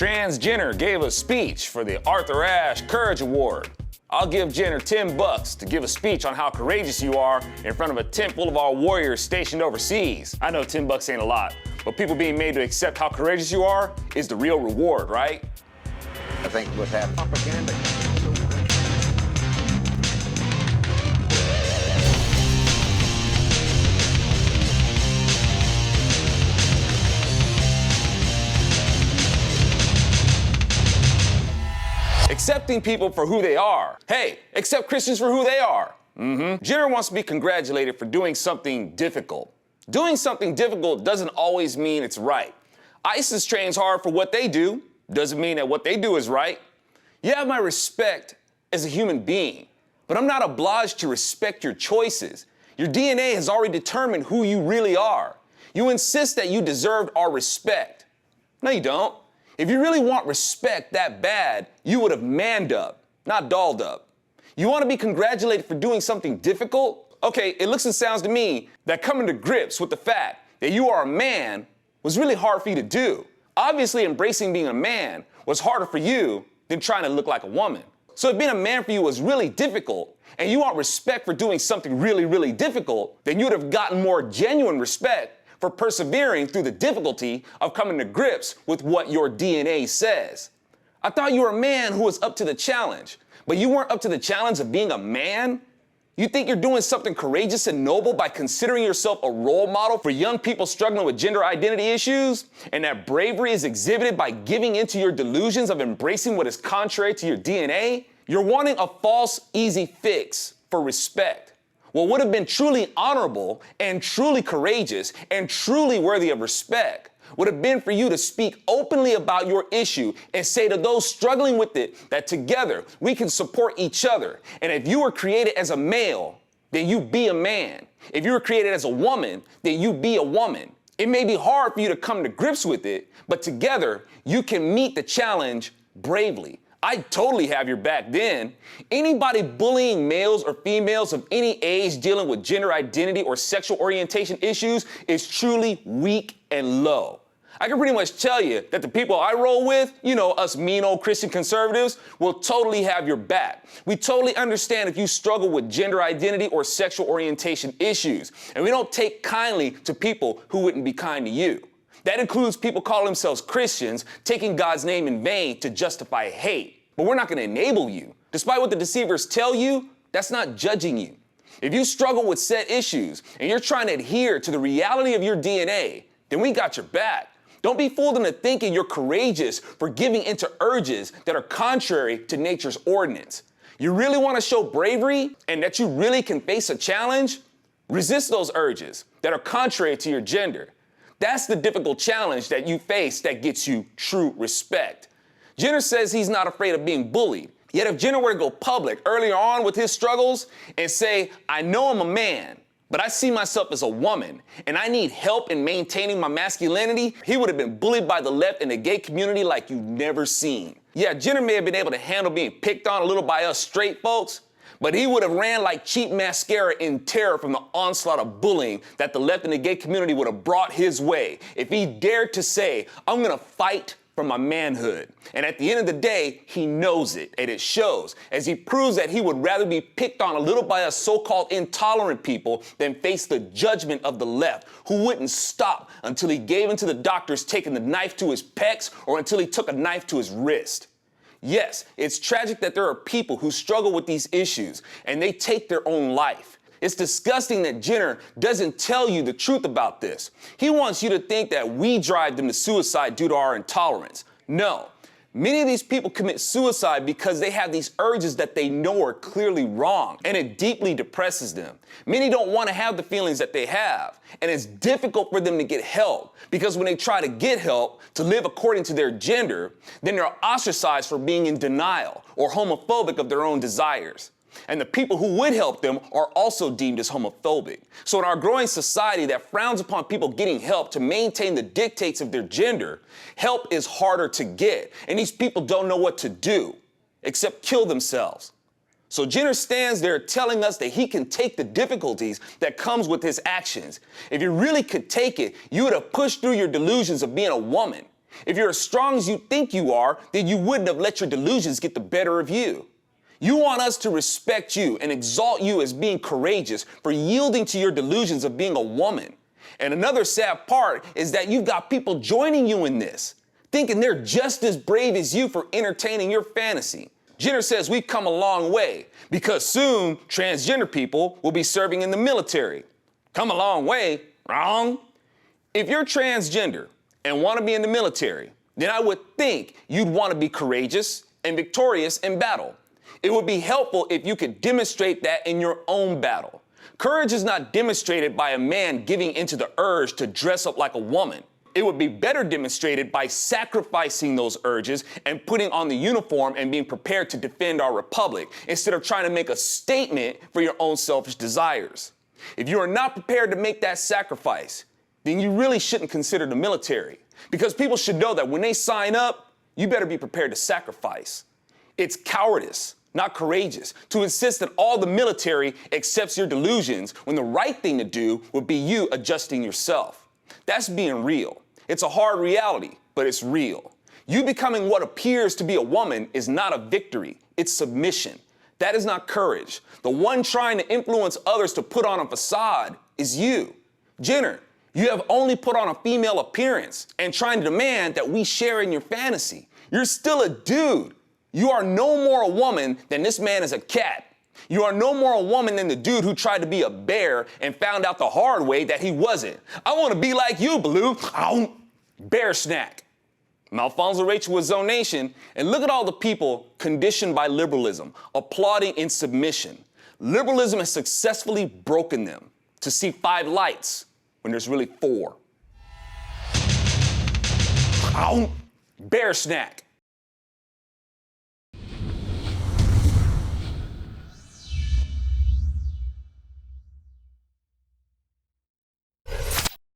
Trans Jenner gave a speech for the Arthur Ashe Courage Award. I'll give Jenner $10 to give a speech on how courageous you are in front of a tent full of our warriors stationed overseas. I know $10 ain't a lot, but people being made to accept how courageous you are is the real reward, right? I think what happened. Propaganda. Accepting people for who they are. Hey, accept Christians for who they are. Jenner wants to be congratulated for doing something difficult. Doing something difficult doesn't always mean it's right. ISIS trains hard for what they do. Doesn't mean that what they do is right. You have my respect as a human being, but I'm not obliged to respect your choices. Your DNA has already determined who you really are. You insist that you deserved our respect. No, you don't. If you really want respect that bad, you would have manned up, not dolled up. You want to be congratulated for doing something difficult? Okay, it looks and sounds to me that coming to grips with the fact that you are a man was really hard for you to do. Obviously, embracing being a man was harder for you than trying to look like a woman. So if being a man for you was really difficult, and you want respect for doing something really, really difficult, then you would have gotten more genuine respect for persevering through the difficulty of coming to grips with what your DNA says. I thought you were a man who was up to the challenge, but you weren't up to the challenge of being a man? You think you're doing something courageous and noble by considering yourself a role model for young people struggling with gender identity issues? And that bravery is exhibited by giving into your delusions of embracing what is contrary to your DNA? You're wanting a false, easy fix for respect. What would have been truly honorable and truly courageous and truly worthy of respect would have been for you to speak openly about your issue and say to those struggling with it that together we can support each other. And if you were created as a male, then you be a man. If you were created as a woman, then you be a woman. It may be hard for you to come to grips with it, but together you can meet the challenge bravely. I totally have your back then. Anybody bullying males or females of any age dealing with gender identity or sexual orientation issues is truly weak and low. I can pretty much tell you that the people I roll with, you know, us mean old Christian conservatives, will totally have your back. We totally understand if you struggle with gender identity or sexual orientation issues, and we don't take kindly to people who wouldn't be kind to you. That includes people calling themselves Christians, taking God's name in vain to justify hate. But we're not going to enable you. Despite what the deceivers tell you, that's not judging you. If you struggle with said issues and you're trying to adhere to the reality of your DNA, then we got your back. Don't be fooled into thinking you're courageous for giving into urges that are contrary to nature's ordinance. You really want to show bravery and that you really can face a challenge? Resist those urges that are contrary to your gender. That's the difficult challenge that you face that gets you true respect. Jenner says he's not afraid of being bullied. Yet if Jenner were to go public earlier on with his struggles and say, I know I'm a man, but I see myself as a woman and I need help in maintaining my masculinity, he would have been bullied by the left and the gay community like you've never seen. Yeah, Jenner may have been able to handle being picked on a little by us straight folks, but he would have ran like cheap mascara in terror from the onslaught of bullying that the left and the gay community would have brought his way if he dared to say, I'm gonna fight for my manhood. And at the end of the day, he knows it, and it shows, as he proves that he would rather be picked on a little by us so-called intolerant people than face the judgment of the left, who wouldn't stop until he gave in to the doctors taking the knife to his pecs or until he took a knife to his wrist. Yes, it's tragic that there are people who struggle with these issues and they take their own life. It's disgusting that Jenner doesn't tell you the truth about this. He wants you to think that we drive them to suicide due to our intolerance. No. Many of these people commit suicide because they have these urges that they know are clearly wrong, and it deeply depresses them. Many don't want to have the feelings that they have, and it's difficult for them to get help because when they try to get help to live according to their gender, then they're ostracized for being in denial or homophobic of their own desires. And the people who would help them are also deemed as homophobic. So in our growing society that frowns upon people getting help to maintain the dictates of their gender, help is harder to get. And these people don't know what to do except kill themselves. So Jenner stands there telling us that he can take the difficulties that comes with his actions. If you really could take it, you would have pushed through your delusions of being a woman. If you're as strong as you think you are, then you wouldn't have let your delusions get the better of you. You want us to respect you and exalt you as being courageous for yielding to your delusions of being a woman. And another sad part is that you've got people joining you in this, thinking they're just as brave as you for entertaining your fantasy. Jenner says we've come a long way because soon transgender people will be serving in the military. Come a long way? Wrong. If you're transgender and want to be in the military, then I would think you'd want to be courageous and victorious in battle. It would be helpful if you could demonstrate that in your own battle. Courage is not demonstrated by a man giving into the urge to dress up like a woman. It would be better demonstrated by sacrificing those urges and putting on the uniform and being prepared to defend our republic instead of trying to make a statement for your own selfish desires. If you are not prepared to make that sacrifice, then you really shouldn't consider the military, because people should know that when they sign up, you better be prepared to sacrifice. It's cowardice, not courageous, to insist that all the military accepts your delusions when the right thing to do would be you adjusting yourself. That's being real. It's a hard reality, but it's real. You becoming what appears to be a woman is not a victory, it's submission. That is not courage. The one trying to influence others to put on a facade is you. Jenner, you have only put on a female appearance and trying to demand that we share in your fantasy. You're still a dude. You are no more a woman than this man is a cat. You are no more a woman than the dude who tried to be a bear and found out the hard way that he wasn't. I want to be like you, Baloo. Bear snack. I'm Alfonso Rachel with ZoNation, and look at all the people conditioned by liberalism, applauding in submission. Liberalism has successfully broken them to see 5 lights when there's really 4. Bear snack.